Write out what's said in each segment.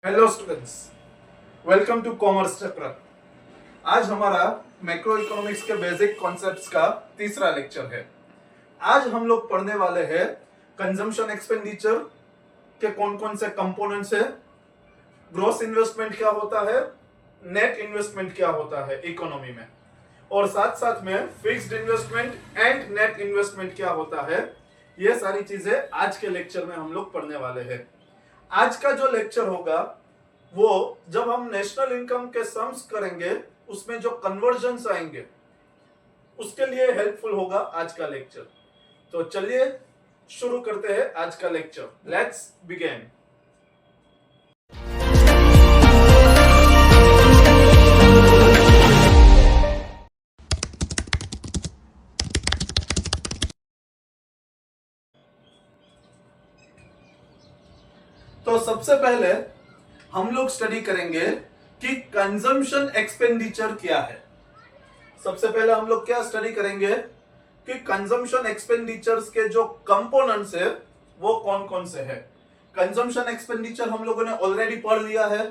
Hello students, welcome to commerce Chakra. आज हमारा macro economics के बेसिक कॉन्सेप्ट्स का तीसरा लेक्चर है। आज हम लोग पढ़ने वाले हैं कंजम्पशन एक्सपेंडिचर के कौन कौन से कंपोनेंट्स है, ग्रॉस इन्वेस्टमेंट क्या होता है, नेट इन्वेस्टमेंट क्या होता है इकोनॉमी में, और साथ साथ में fixed investment and net investment क्या होता है। ये सारी चीजें आज के लेक्चर में हम लोग पढ़ने वाले हैं। आज का जो लेक्चर होगा वो जब हम नेशनल इनकम के सम्स करेंगे उसमें जो कन्वर्जन्स आएंगे उसके लिए हेल्पफुल होगा आज का लेक्चर। तो चलिए शुरू करते हैं आज का लेक्चर। Let's begin. तो सबसे पहले हम लोग स्टडी करेंगे कि कंजम्पशन एक्सपेंडिचर क्या है। सबसे पहले हम लोग क्या स्टडी करेंगे कि कंजम्पशन एक्सपेंडिचर्स के जो कंपोनेंट्स है वो कौन कौन से हैं। कंजम्पशन एक्सपेंडिचर हम लोगों ने ऑलरेडी पढ़ लिया है।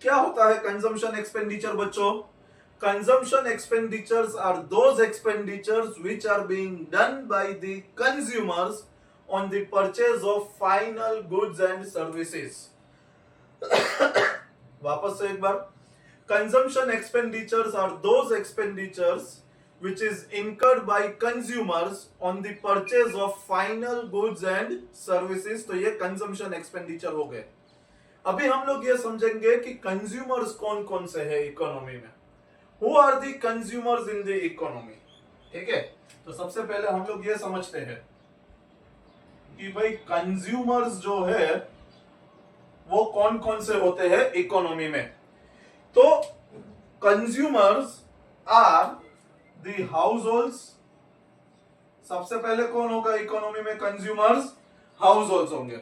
क्या होता है कंजम्पशन एक्सपेंडिचर बच्चों? Consumption expenditures are those expenditures which are being done by the consumers on the purchase of final goods and services। वापस से एक बार, consumption expenditures are those expenditures which is incurred by consumers on the purchase of final goods and services। तो ये consumption expenditure हो गए। अभी हम लोग ये समझेंगे कि consumers कौन कौन से है इकोनॉमी में। Who are the consumers in the economy? ठीक है, तो सबसे पहले हम लोग ये समझते हैं कि भाई कंज्यूमर्स जो है वो कौन कौन से होते हैं इकोनॉमी में। तो consumers are the households. सबसे पहले कौन होगा इकोनॉमी में? कंज्यूमर्स हाउस होल्ड्स होंगे।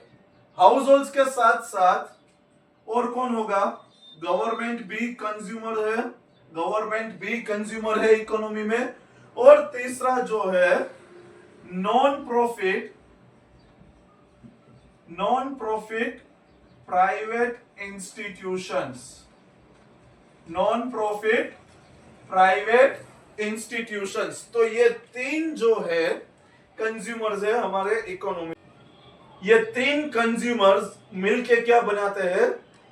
हाउस होल्ड्स के साथ साथ और कौन होगा? गवर्नमेंट भी कंज्यूमर है, गवर्नमेंट भी कंज्यूमर है इकोनॉमी में। और तीसरा जो है non profit private institutions. Non profit private institutions. तो ये तीन जो है कंज्यूमर्स है हमारे इकोनॉमी। ये तीन कंज्यूमर्स मिलके क्या बनाते हैं?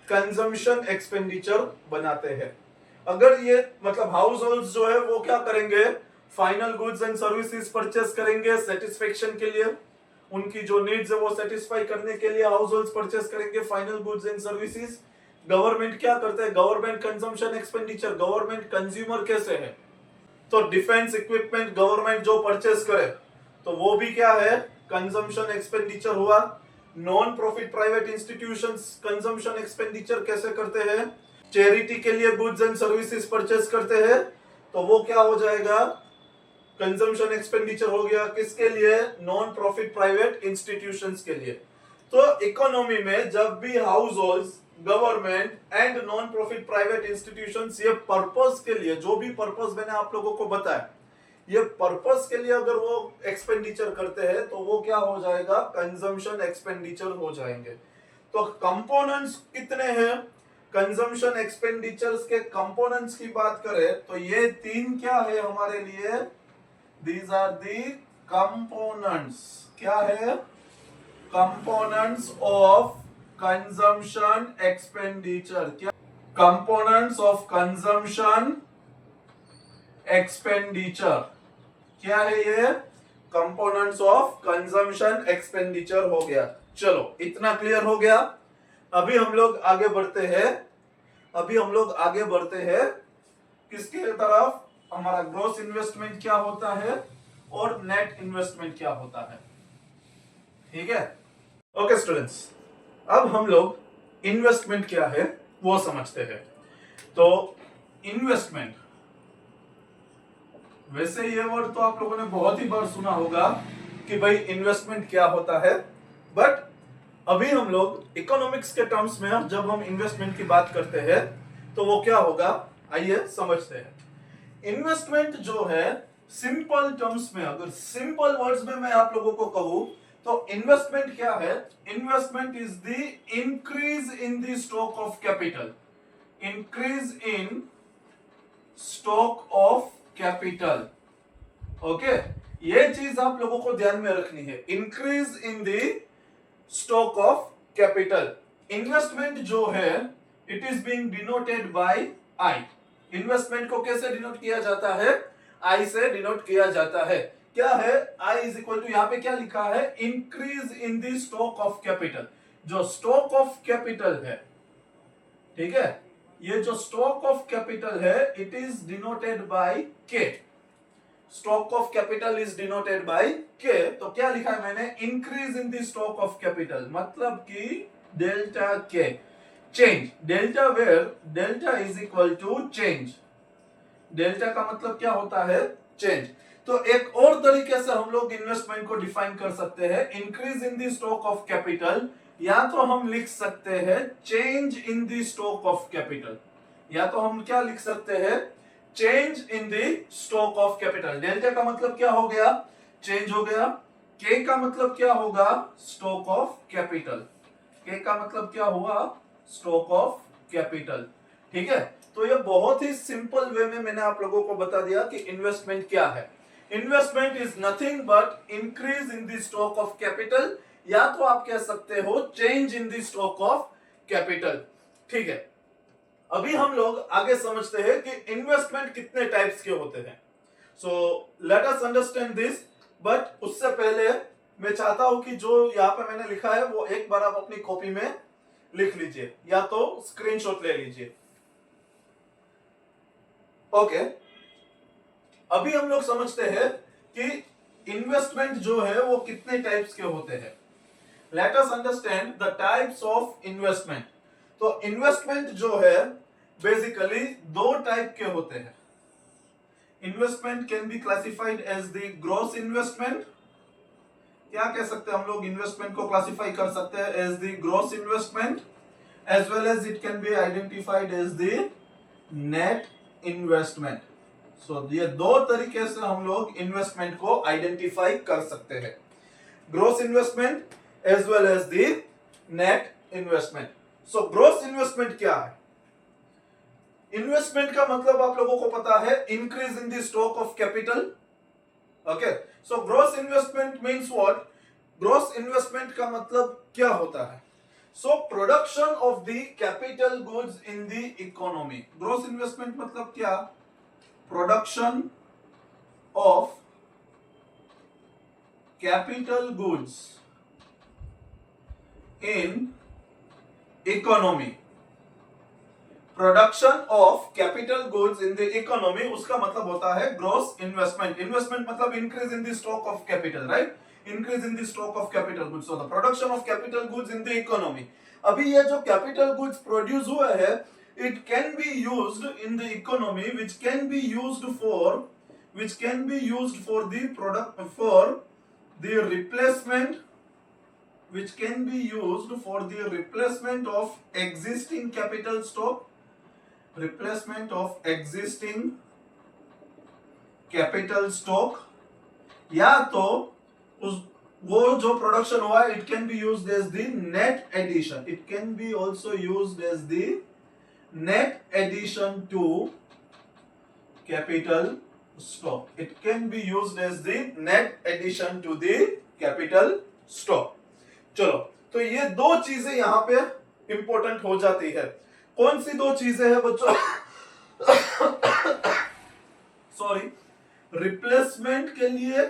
कंजम्पशन एक्सपेंडिचर बनाते हैं। अगर ये मतलब हाउस होल्ड्स जो है वो क्या करेंगे? Final goods and services purchase करेंगे सेटिस्फेक्शन के लिए, उनकी जो नीड्स है वो सेटिस्फाई करने के लिए हाउस होल्ड्स परचेस करेंगे final goods and services. Government क्या करते हैं? Government consumption expenditure. Government consumer कैसे है? तो डिफेंस इक्विपमेंट गवर्नमेंट जो परचेस करे तो वो भी क्या है? कंजम्पशन एक्सपेंडिचर हुआ। Non profit private institutions consumption expenditure कैसे करते हैं? चैरिटी के लिए गुड्स एंड सर्विसेज परचेस करते हैं तो वो क्या हो जाएगा? कंजम्पशन एक्सपेंडिचर हो गया। किसके लिए? नॉन प्रॉफिट प्राइवेट इंस्टीट्यूशंस के लिए। तो इकोनॉमी में जब भी house holds, government and non profit private institutions ये पर्पस के लिए, जो भी पर्पस मैंने आप लोगों को बताया, ये पर्पस के लिए अगर वो एक्सपेंडिचर करते हैं तो वो क्या हो जाएगा? कंजम्पशन एक्सपेंडिचर हो जाएंगे। तो कंपोनेंट्स कितने हैं कंजम्पशन एक्सपेंडिचर्स के? कंपोनेंट्स की बात करें तो ये तीन क्या है हमारे लिए? These are the components। क्या है? Components of consumption expenditure। क्या? Components of consumption expenditure। क्या है ये? Components of consumption expenditure हो गया। चलो इतना क्लियर हो गया। अभी हम लोग आगे बढ़ते हैं किसके तरफ? हमारा ग्रॉस इन्वेस्टमेंट क्या होता है और नेट इन्वेस्टमेंट क्या होता है। ठीक है, ओके स्टूडेंट्स, अब हम लोग इन्वेस्टमेंट क्या है वो समझते हैं। तो इन्वेस्टमेंट, वैसे ये वर्ड तो आप लोगों ने बहुत ही बार सुना होगा कि भाई इन्वेस्टमेंट क्या होता है, बट अभी हम लोग इकोनॉमिक्स के टर्म्स में जब हम इन्वेस्टमेंट की बात करते हैं तो वो क्या होगा, आइए समझते हैं। इन्वेस्टमेंट जो है सिंपल टर्म्स में, अगर सिंपल वर्ड्स में मैं आप लोगों को कहूं तो इन्वेस्टमेंट क्या है? Investment is the increase in the stock of capital, increase in stock of capital. Okay, ये चीज आप लोगों को ध्यान में रखनी है, increase in the stock of capital. Investment जो है it is being denoted by I. Investment को कैसे डिनोट किया जाता है? आई से डिनोट किया जाता है। क्या है? आई इज इक्वल टू, यहां पे क्या लिखा है? Increase in the stock of capital. जो स्टॉक ऑफ कैपिटल है, ठीक है, ये जो स्टॉक ऑफ कैपिटल है it is denoted by K. Stock of capital is denoted by K. तो क्या लिखा है मैंने? Increase in the stock of capital, मतलब कि delta K, change. Delta where delta is equal to change. Delta का मतलब क्या होता है? चेंज। तो एक और तरीके से हम लोग इन्वेस्टमेंट को डिफाइन कर सकते हैं, increase in the stock of capital, या तो हम लिख सकते हैं change in the stock of capital, या तो हम क्या लिख सकते हैं? Change in the stock of capital. Delta का मतलब क्या हो गया? चेंज हो गया। के का मतलब क्या होगा? Stock of capital. के का मतलब क्या हुआ? Stock of capital. ठीक है, तो ये बहुत ही सिंपल वे में मैंने आप लोगों को बता दिया कि इन्वेस्टमेंट क्या है। Investment is nothing but increase in the stock of capital, या तो आप कह सकते हो change in the stock of capital. ठीक है, अभी हम लोग आगे समझते हैं कि इन्वेस्टमेंट कितने टाइप्स के होते हैं। So let us understand this, but उससे पहले मैं चाहता हूं कि जो यहां पे मैंने लिखा है वो एक बार आप अपनी कॉपी में लिख लीजिए, या तो स्क्रीनशॉट ले लीजिए। ओके, अभी हम लोग समझते हैं कि इन्वेस्टमेंट जो है वो कितने टाइप्स के होते हैं। Let us understand the types of investment. तो इन्वेस्टमेंट जो है बेसिकली दो टाइप के होते हैं। Investment can be classified as the gross investment. क्या कह सकते हैं हम लोग? इन्वेस्टमेंट को क्लासिफाई कर सकते हैं as the gross investment, as well as it can be identified as the net investment. So ये दो तरीके से हम लोग इन्वेस्टमेंट को आइडेंटिफाई कर सकते हैं, gross investment as well as the net investment. So gross investment क्या है? इन्वेस्टमेंट का मतलब आप लोगों को पता है, increase in the stock of capital. Okay, so gross investment means what? Gross investment का मतलब क्या होता है? So production of the capital goods in the economy. Gross investment मतलब क्या? Production of capital goods in economy. Production of capital goods in the economy, उसका मतलब होता है ग्रॉस इन्वेस्टमेंट। इन्वेस्टमेंट मतलब increase in the stock of capital, right? Increase in the stock of capital goods, so the production of capital goods in the economy. अभी ये जो capital goods produce हुए हैं, it can be used in the economy, which can be used for the product, for the replacement, which can be used for the replacement of existing capital stock, replacement of existing capital stock, या तो उस वो जो production हुआ है it can be used as the net addition, it can be also used as the net addition to capital stock, it can be used as the net addition to the capital stock। चलो, तो ये दो चीजें यहां पे important हो जाती है। कौन सी दो चीजें हैं बच्चों? सॉरी, रिप्लेसमेंट के लिए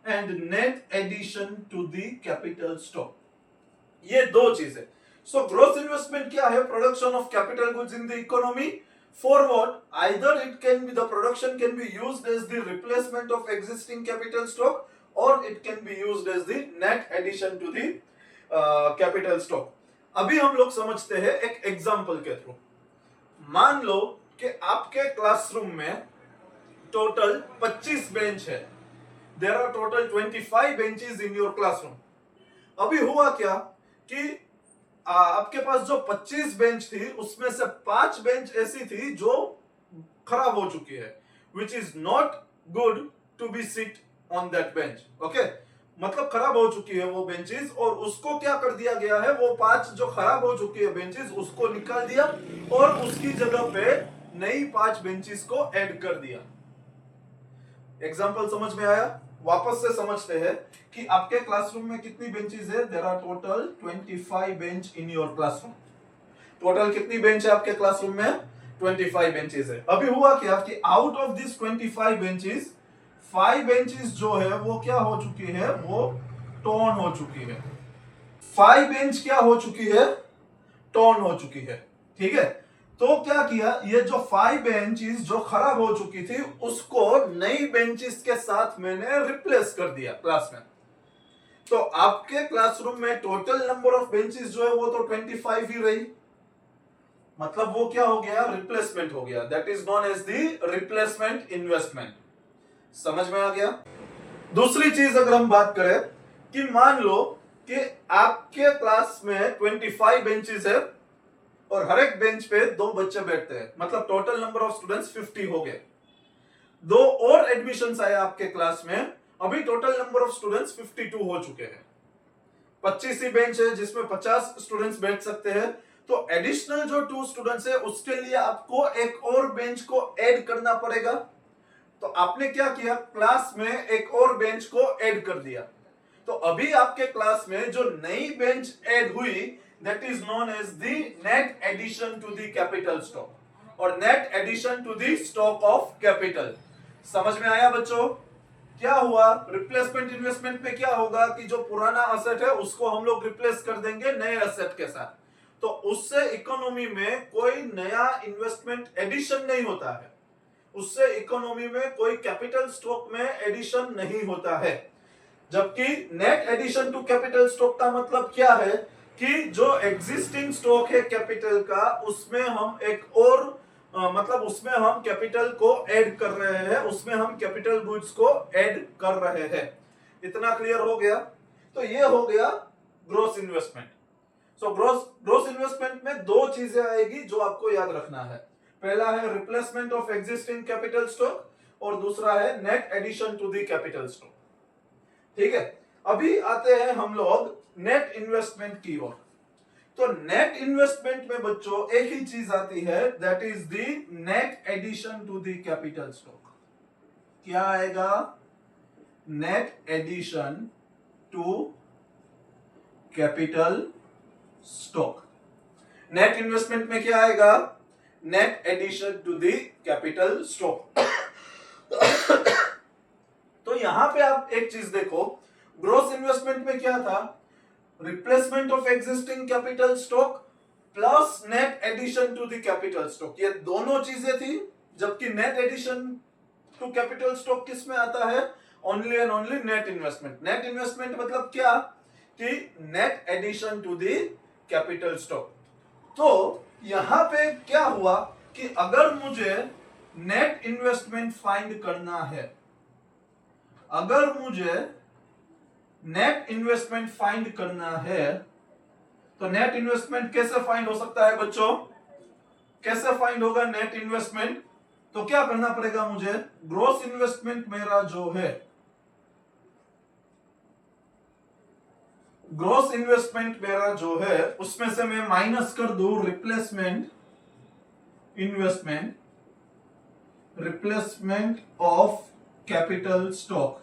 and net addition to the capital stock, ये दो चीजें। सो ग्रॉस इन्वेस्टमेंट क्या है? Production of capital goods in the economy, for what? Either it can be, the production can be used as the replacement of existing capital stock, और it can be used as the net addition to the capital stock. अभी हम लोग समझते हैं एक example के through. मान लो कि आपके क्लासरूम में टोटल 25 बेंच है, there are total 25 benches in your classroom. अभी हुआ क्या कि आपके पास जो 25 बेंच थी उसमें से 5 बेंच ऐसी थी जो खराब हो चुकी है, which is not good to be sit on that bench। Okay, मतलब खराब हो चुकी है वो बेंचेस, और उसको क्या कर दिया गया है, वो 5 जो खराब हो चुकी है बेंचेस उसको निकाल दिया और उसकी जगह पे नई 5 बेंचेस को ऐड कर दिया। एग्जांपल समझ में आया? वापस से समझते हैं कि आपके क्लासरूम में कितनी बेंचेस है। There are total 25 bench in your classroom. Total कितनी बेंच है आपके क्लासरूम में? 25 बेंचेस है। अभी हुआ क्या कि out of this 25 benches 5 benches जो है वो क्या हो चुकी है, वो टॉर्न हो चुकी है। 5 बेंच क्या हो चुकी है? टॉर्न हो चुकी है। ठीक है, तो क्या किया, ये जो 5 बेंचेस जो खराब हो चुकी थी उसको नई बेंचेस के साथ मैंने रिप्लेस कर दिया क्लास में। तो आपके क्लासरूम में टोटल नंबर ऑफ बेंचेस जो है वो तो 25 ही रही, मतलब वो क्या हो गया, रिप्लेसमेंट हो गया। That is known as the replacement investment. समझ में आ गया? दूसरी चीज अगर हम बात करें कि मान लो कि आपके क्लास में 25 बेंचेस है और हर एक बेंच पे 2 बच्चे बैठते हैं, मतलब टोटल नंबर ऑफ स्टूडेंट्स 50 हो गए। 2 और एडमिशंस आए आपके क्लास में, अभी टोटल नंबर ऑफ स्टूडेंट्स 52 हो चुके हैं। 25 ही बेंच है जिसमें 50 स्टूडेंट्स बैठ सकते हैं, तो एडिशनल जो 2 स्टूडेंट्स है उसके लिए आपको एक और बेंच को ऐड करना पड़ेगा। तो आपने क्या किया, क्लास में एक और बेंच को ऐड कर दिया। तो अभी आपके क्लास में जो नई बेंच ऐड हुई that is known as the net addition to the capital stock और net addition to the stock of capital. समझ में आया बच्चों? क्या हुआ, रिप्लेसमेंट इन्वेस्टमेंट में क्या होगा कि जो पुराना असेट है उसको हम लोग रिप्लेस कर देंगे नए असेट के साथ, तो उससे इकोनॉमी में कोई नया इन्वेस्टमेंट एडिशन नहीं होता है, उससे इकोनॉमी में कोई कैपिटल स्टॉक में एडिशन नहीं होता है। जबकि net addition to capital stock का मतलब क्या है कि जो एग्जिस्टिंग स्टॉक है कैपिटल का उसमें हम एक और मतलब उसमें हम कैपिटल को ऐड कर रहे हैं, उसमें हम कैपिटल गुड्स को ऐड कर रहे हैं। इतना क्लियर हो गया? तो ये हो गया ग्रोस इन्वेस्टमेंट। सो ग्रोस इन्वेस्टमेंट में 2 चीजें आएगी जो आपको याद रखना है। पहला है replacement of existing capital stock और दूसरा है net addition to the capital stock. ठीक है, अभी आते हैं हम लोग नेट इन्वेस्टमेंट की ओर। तो नेट इन्वेस्टमेंट में बच्चों एक ही चीज आती है that is the net addition to the capital stock. क्या आएगा? Net addition to capital stock. Net investment में क्या आएगा? Net addition to the capital stock. तो यहां पे आप एक चीज देखो, ग्रोस इन्वेस्टमेंट में क्या था, replacement of existing capital stock plus net addition to the capital stock, ये दोनों चीजें थी। जबकि net addition to capital stock किस में आता है? Only and only net investment. Net investment मतलब क्या कि net addition to the capital stock. तो यहां पे क्या हुआ कि अगर मुझे नेट इन्वेस्टमेंट फाइंड करना है, अगर मुझे नेट इन्वेस्टमेंट फाइंड करना है, तो नेट इन्वेस्टमेंट कैसे फाइंड हो सकता है बच्चों? कैसे फाइंड होगा नेट इन्वेस्टमेंट? तो क्या करना पड़ेगा मुझे, ग्रोस इन्वेस्टमेंट मेरा जो है, ग्रोस इन्वेस्टमेंट मेरा जो है उसमें से मैं माइनस कर दूं replacement investment, replacement of capital stock,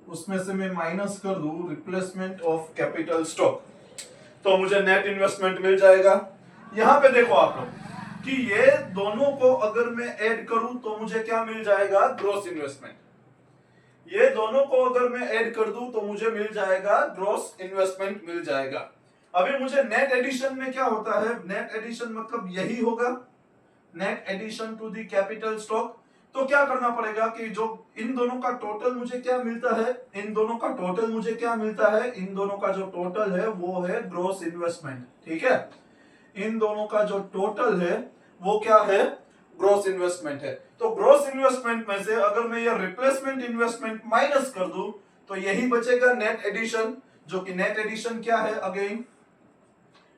उसमें से मैं माइनस कर दूं रिप्लेसमेंट ऑफ कैपिटल स्टॉक, तो मुझे नेट इन्वेस्टमेंट मिल जाएगा। यहां पे देखो आप लोग कि ये दोनों को अगर मैं ऐड करूं तो मुझे क्या मिल जाएगा? Gross investment. ये दोनों को अगर मैं ऐड कर दूं तो मुझे मिल जाएगा ग्रोस इन्वेस्टमेंट मिल जाएगा। अभी मुझे नेट एडिशन में क्या होता है, नेट एडिशन मतलब यही होगा, net addition to the capital stock. तो क्या करना पड़ेगा कि जो इन दोनों का टोटल मुझे क्या मिलता है, इन दोनों का टोटल मुझे क्या मिलता है, इन दोनों का जो टोटल है वो है ग्रोस इन्वेस्टमेंट। ठीक है, इन दोनों का जो टोटल है वो क्या है? ग्रोस इन्वेस्टमेंट है। तो ग्रोस इन्वेस्टमेंट में से अगर मैं ये रिप्लेसमेंट इन्वेस्टमेंट माइनस कर दूं तो यही बचेगा नेट एडिशन, जो कि नेट एडिशन क्या है? अगेन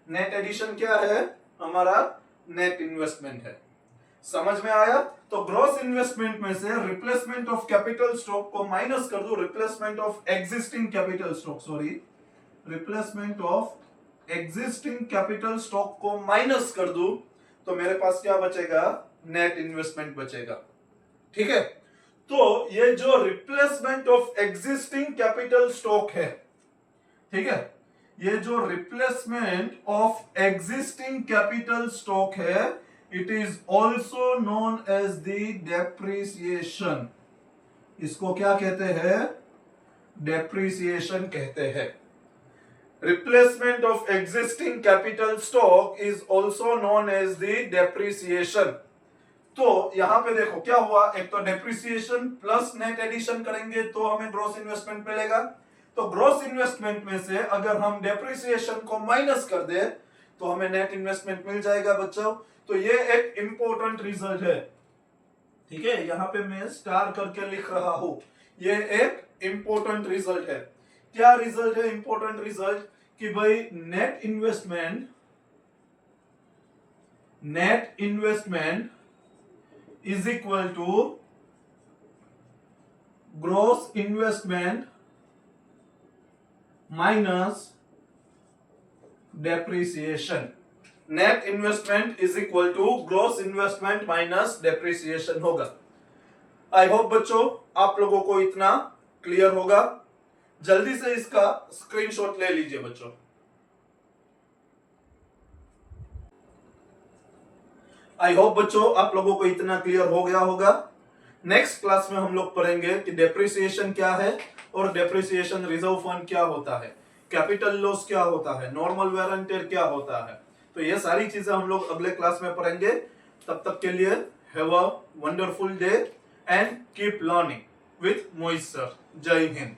नेट एडिशन क्या है हमारा? नेट इन्वेस्टमेंट है। समझ में आया? तो ग्रॉस इन्वेस्टमेंट में से रिप्लेसमेंट ऑफ कैपिटल स्टॉक को माइनस कर दो, replacement of existing capital stock, sorry, replacement of existing capital stock को माइनस कर दूं तो मेरे पास क्या बचेगा? नेट इन्वेस्टमेंट बचेगा। ठीक है, तो ये जो replacement of existing capital stock है, ठीक है, ये जो replacement of existing capital stock है, it is also known as the depreciation. इसको क्या कहते हैं? डेप्रिसिएशन कहते हैं। Replacement of existing capital stock is also known as the depreciation. तो यहां पे देखो क्या हुआ, एक तो डेप्रिसिएशन प्लस नेट एडिशन करेंगे तो हमें ग्रॉस इन्वेस्टमेंट मिलेगा। तो ग्रॉस इन्वेस्टमेंट में से अगर हम डेप्रिसिएशन को माइनस कर दे तो हमें नेट इन्वेस्टमेंट मिल जाएगा बच्चों। तो ये एक इंपॉर्टेंट रिजल्ट है। ठीक है, यहां पे मैं स्टार करके लिख रहा हूं, ये एक इंपॉर्टेंट रिजल्ट है। क्या रिजल्ट है इंपॉर्टेंट रिजल्ट? कि भाई net investment is equal to gross investment minus depreciation. Net investment is equal to gross investment minus depreciation होगा। आई होप बच्चों आप लोगों को इतना क्लियर होगा। जल्दी से इसका स्क्रीनशॉट ले लीजिए बच्चों। आई होप बच्चों आप लोगों को इतना क्लियर हो गया होगा। नेक्स्ट क्लास में हम लोग पढ़ेंगे कि डेप्रिसिएशन क्या है और डेप्रिसिएशन रिजर्व फंड क्या होता है, कैपिटल लॉस क्या होता है, नॉर्मल वेयर एंड टेयर क्या होता है। तो ये सारी चीजें हम लोग अगले क्लास में पढ़ेंगे। तब तक के लिए have a wonderful day and keep learning with Mohit sir. जय हिंद।